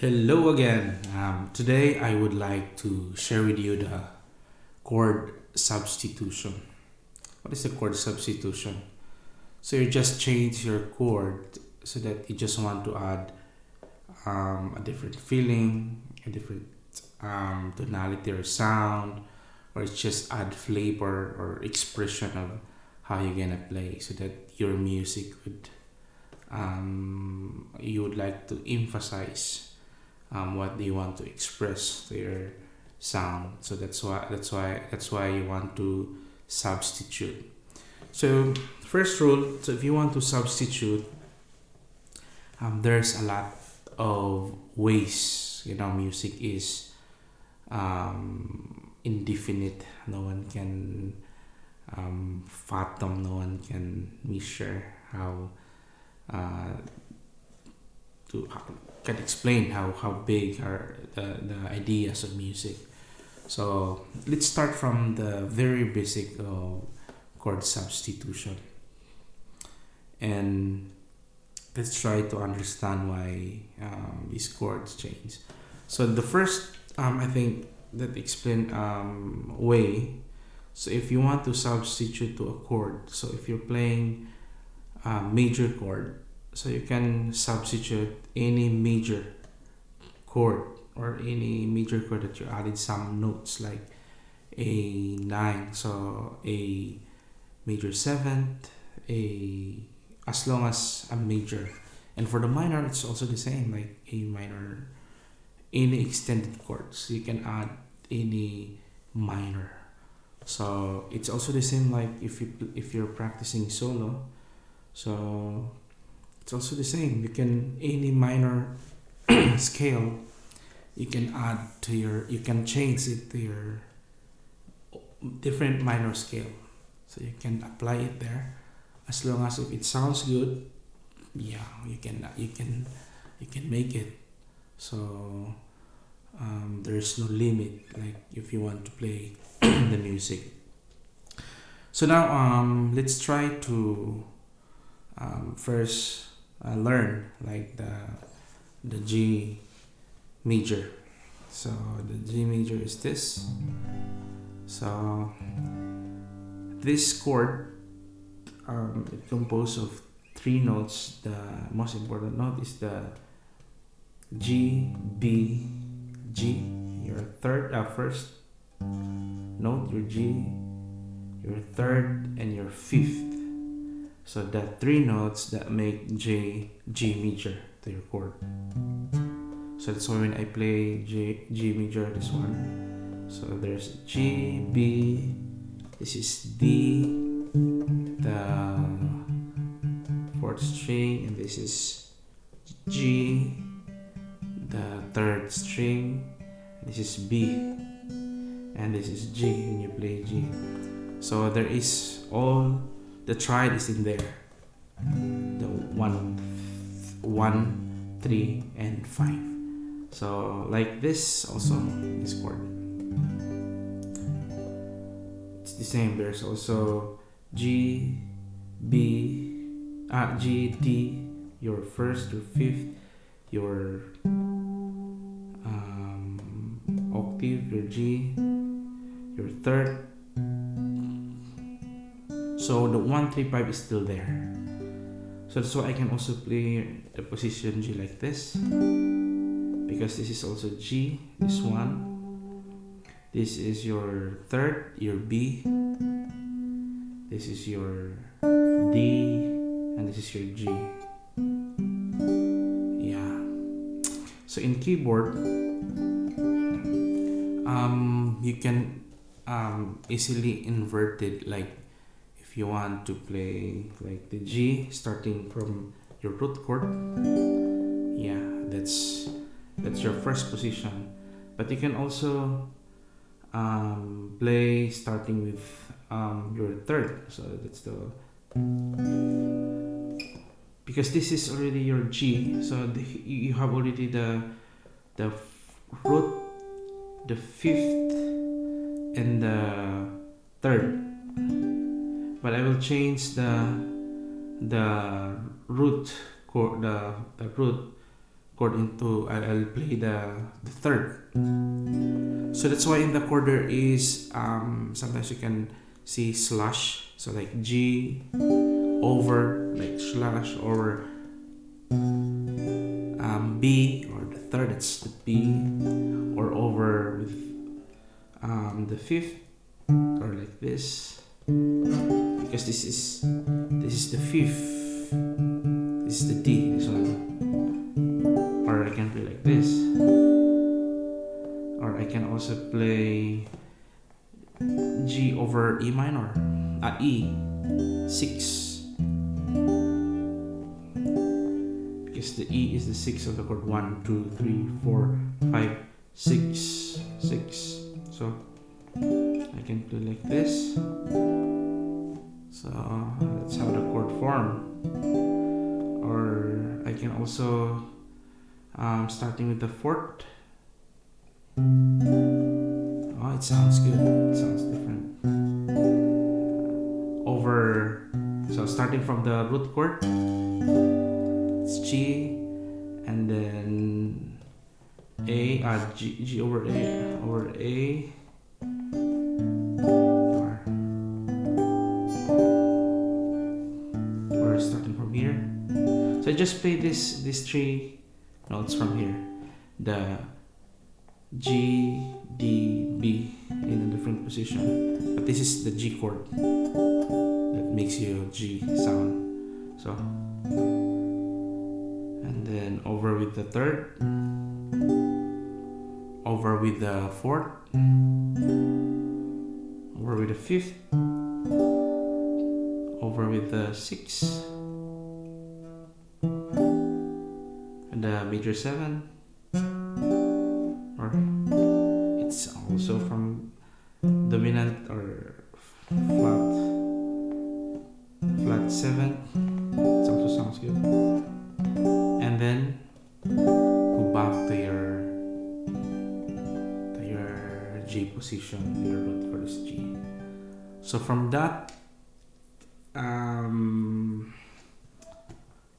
Hello again. Today I would like to share with you the chord substitution. What is the chord substitution? So you just change your chord so that you just want to add a different feeling, a different tonality or sound, or it's just add flavor or expression of how you're gonna play so that your music would you would like to emphasize what do you want to express to your sound. So that's why you want to substitute. So first rule, so if you want to substitute, there's a lot of ways. Music is indefinite. No one can fathom, no one can measure how to can explain how big are the ideas of music. So let's start from the very basic of chord substitution, and let's try to understand why these chords change. So the first, I think that explain way. So if you want to substitute to a chord, so if you're playing a major chord, so you can substitute any major chord or any major chord that you added some notes like a 9, so a major 7th, a as long as a major. And for the minor, it's also the same, like a minor, any extended chords you can add any minor. So it's also the same like if you're practicing solo. So it's also the same. You can any minor scale you can add to you can change it to your different minor scale. So you can apply it there as long as if it sounds good, yeah, you can make it. So there's no limit like if you want to play the music. So now let's try to first learn like the G major. So the G major is this. So this chord, it composed of 3 notes. The most important note is the G, B, G. Your first note, your G, your third, and your fifth. So the 3 notes that make G major to your chord. So that's why when I play G major, this one. So there's G, B, this is D, the 4th string, and this is G, the 3rd string, this is B, and this is G when you play G. So there is all the triad is in there. The 1, 3, and 5. So like this also this chord. It's the same. There's also G, B, G, D, your first, your fifth, your octave, your G, your third. So the 1, 3, 5 is still there. So that's why I can also play the position G like this, because this is also G, this one. This is your third, your B. This is your D, and this is your G. Yeah. So in keyboard, you can easily invert it. Like if you want to play like the G starting from your root chord, yeah, that's your first position. But you can also play starting with your third. So that's because this is already your G. So you have already the root, the fifth, and the third. But I will change the root chord, the root chord into, I'll play the third. So that's why in the chord there is sometimes you can see slash, so like G over, like slash over B, or the third, it's the B, or over with the fifth, or like this, because this is the fifth, this is the D, this one. Or I can play like this, or I can also play G over E minor, E 6, because the E is the 6th of the chord. 1, 2, 3, 4, 5, 6, 6. So I can play like this. So that's how the chord form. Or I can also starting with the fourth. Oh, it sounds good. It sounds different. Over, so starting from the root chord, it's G, and then A, G over A, or starting from here. So I just play these three notes from here, the G, D, B in a different position, but this is the G chord that makes you G sound. So, and then over with the third, over with the fourth, over with the fifth, over with the sixth, and the major 7, or it's also from dominant or flat 7. It also sounds good. And then go back to your G position, your root first G. So from that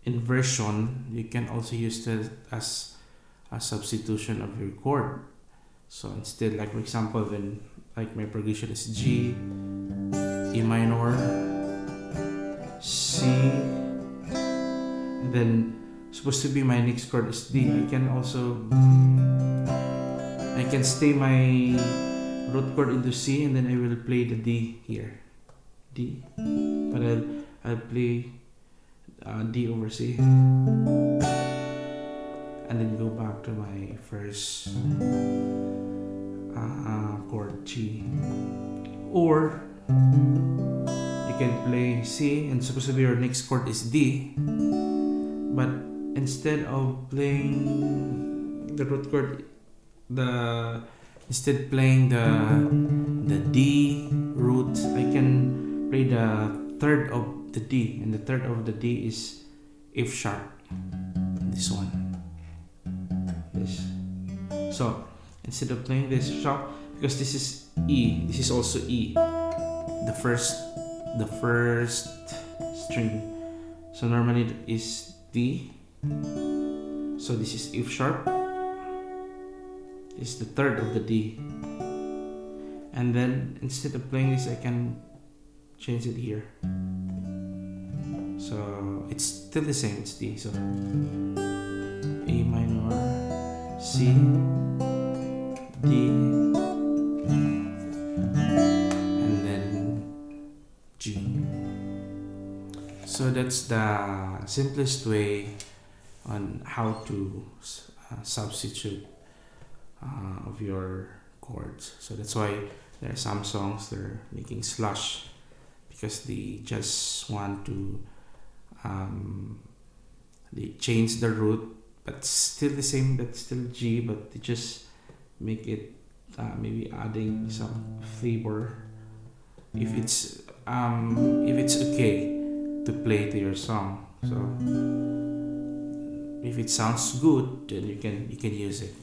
inversion, you can also use that as a substitution of your chord. So instead, like for example, when like my progression is G, E minor, C, and then supposed to be my next chord is D. I can stay my root chord into C, and then I will play the D here, D, but I'll play D over C, and then go back to my first chord G. Or you can play C, and supposed to be your next chord is D, but instead of playing the root chord, instead playing the D root, I can play the third of the D, and the third of the D is F sharp, this one, this. So instead of playing this sharp, because this is E, this is also E, the first string, so normally it is D, so this is F sharp, this is the third of the D, and then instead of playing this, I can change it here, so it's still the same, it's D. So A minor, C, D, and then G. So that's the simplest way on how to substitute of your chords. So that's why there are some songs they're making slash, because they just want to they change the root, but still the same, that's still G, but they just make it maybe adding some flavor if it's okay to play to your song. So if it sounds good, then you can use it.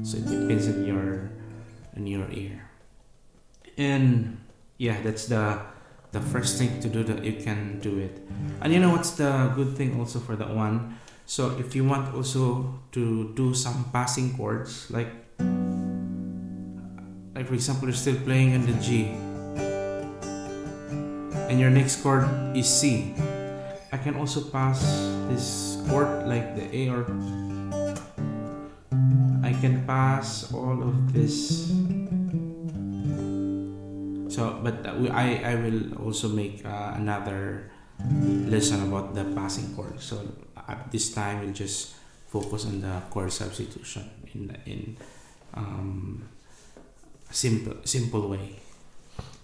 So it depends on your ear. And yeah, that's the first thing to do, that you can do it. And you know what's the good thing also for that one? So if you want also to do some passing chords, like for example, you're still playing on the G, and your next chord is C. I can also pass this chord like the A, or I can pass all of this. So, but I will also make another lesson about the passing chord. So at this time, we'll just focus on the chord substitution in simple way.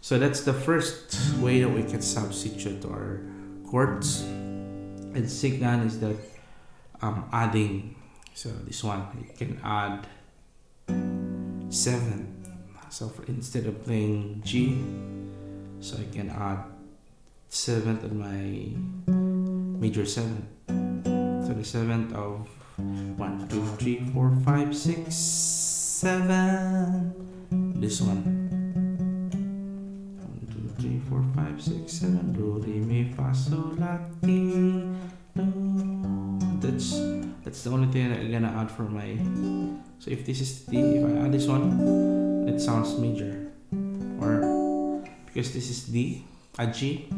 So that's the first way that we can substitute our chords. And second is that adding. So this one, you can add 7. So instead of playing G, so I can add 7th on my major 7. So the 7th of 1, 2, 3, 4, 5, 6, 7. This one. 1, 2, 3, 4, 5, 6, 7. Do, re, mi, fa, sol, la, ti, do. That's the only thing that I'm gonna add for my. So if this is D, if I add this one, it sounds major. Or because this is D, a G.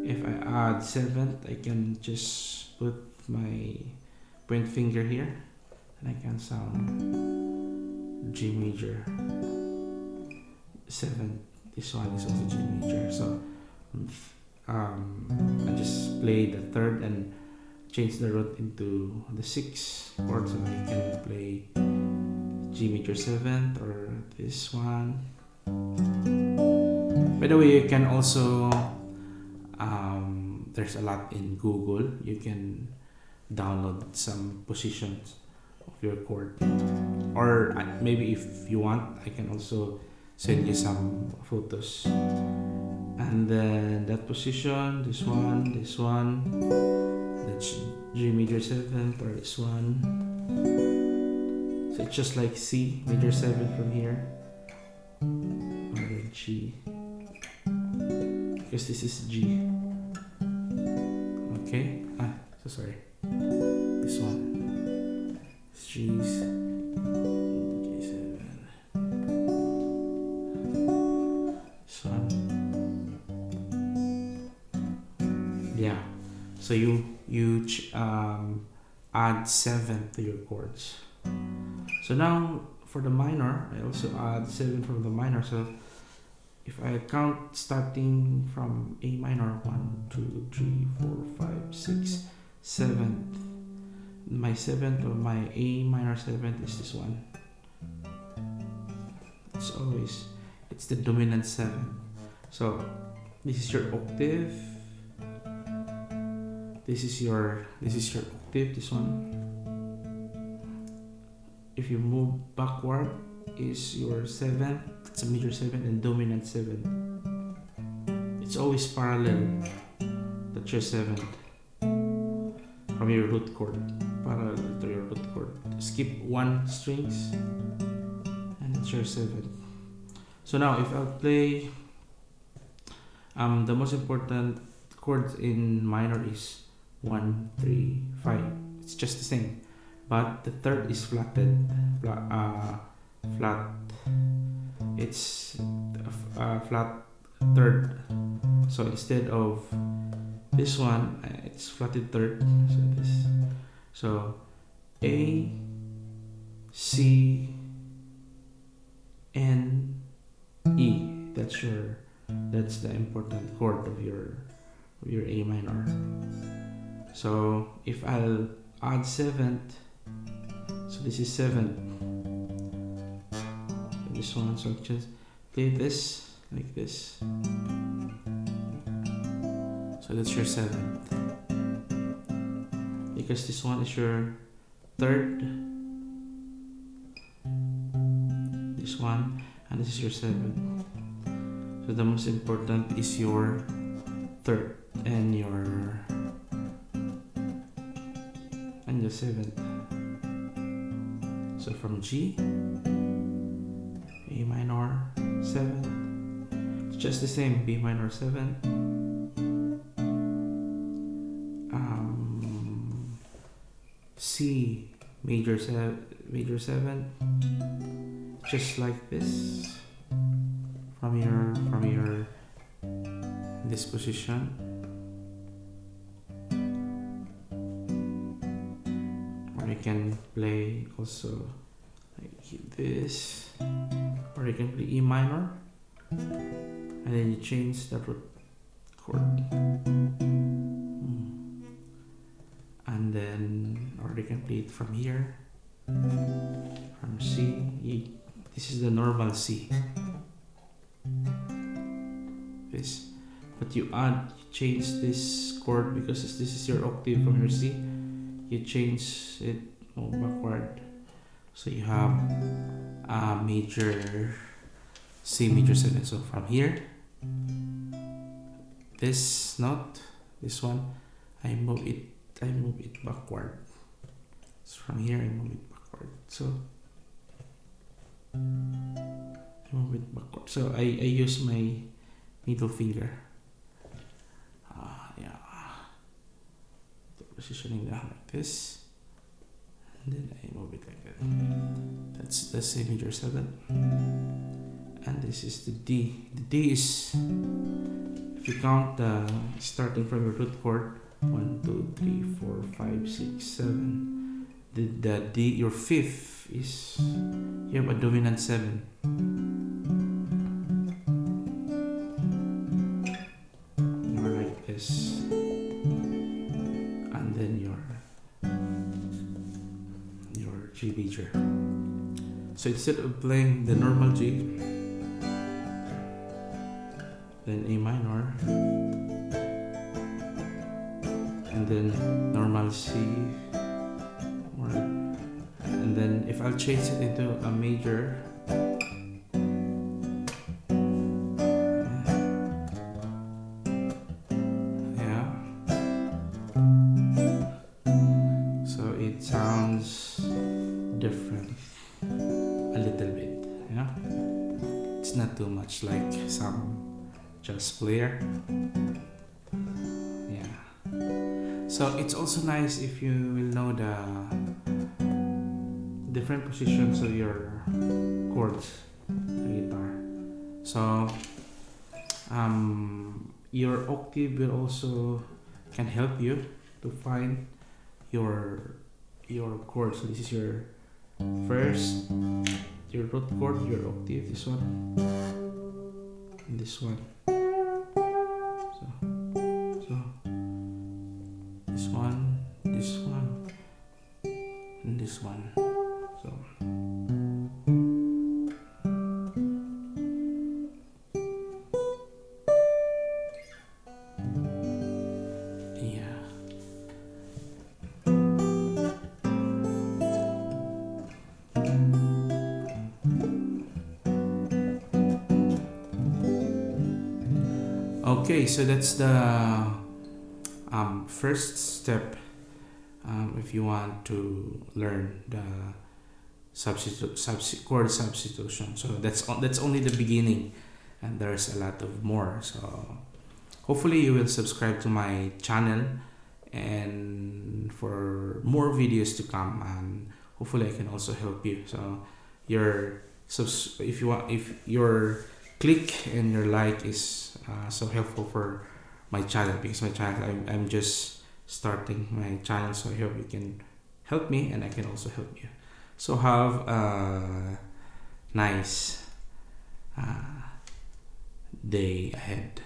If I add 7th, I can just put my point finger here, and I can sound G major. 7th, this one is also G major. So I just play the 3rd and change the root into the 6th chord, so I can play G major 7th or this one. By the way, you can also there's a lot in Google. You can download some positions of your chord, or maybe if you want, I can also send you some photos. And then that position, this one, that's G major 7th, or this one. So it's just like C major 7th from here, or G, because this is G. Okay, so sorry. This one is G's. G7. This one. Yeah. So you add 7 to your chords. So now for the minor, I also add 7 from the minor. So if I count starting from A minor, 1, 2, 3, 4, 5, 6, 7th. My 7th of my A minor 7th is this one. It's the dominant 7. So this is your octave. This is your octave, this one. If you move backward, is your 7th, it's a major 7 and dominant 7. It's always parallel. That's your 7th from your root chord, parallel to your root chord. Skip 1 strings and it's your 7th. So now if I'll play the most important chords in minor is 1, 3, 5. It's just the same, but the 3rd is flatted, flat. It's a flat 3rd. So instead of this one, it's flatted 3rd. So A, C, N, E. That's the important chord of your A minor. So if I'll add 7th, so this is 7th. This one, so just play this like this. So that's your 7th. Because this one is your 3rd. This one, and this is your 7th. So the most important is your 3rd and your 7th. So from G, A minor 7, it's just the same. B minor 7, C major 7, just like this, from your this position, or you can play also like this, or you can play E minor, and then you change the root chord, and then, or you can play it from here, from C. This is the normal C, this, but you change this chord because this is your octave from your C. You change it backward, so you have a major C major 7. So from here, this note, this one, I move it backward. So from here I move it backward. So I move it backward. So I use my middle finger. Yeah. Positioning down like this. And then I move it like that. That's the C major 7. And this is the D. The D is, if you count starting from your root chord, 1, 2, 3, 4, 5, 6, 7. The D, your fifth is, you have a dominant 7. Or like this. And then your G major. So instead of playing the normal G, then A minor, and then normal C, and then if I'll change it into a major, yeah, so it sounds different a little bit, yeah. It's not too much like some jazz player. Yeah. So it's also nice if you will know the different positions of your chords on the guitar. So your octave will also can help you to find your chords. So this is your first, your root chord, your octave, this one, and this one. So this one, and this one. So yeah. Okay, so that's the first step if you want to learn the chord substitution. So that's only the beginning, and there's a lot of more. So hopefully you will subscribe to my channel and for more videos to come, and hopefully I can also help you. So if your click and your like is so helpful for my channel, because my channel, I'm just starting my channel, so I hope you can help me and I can also help you. So have a nice day ahead.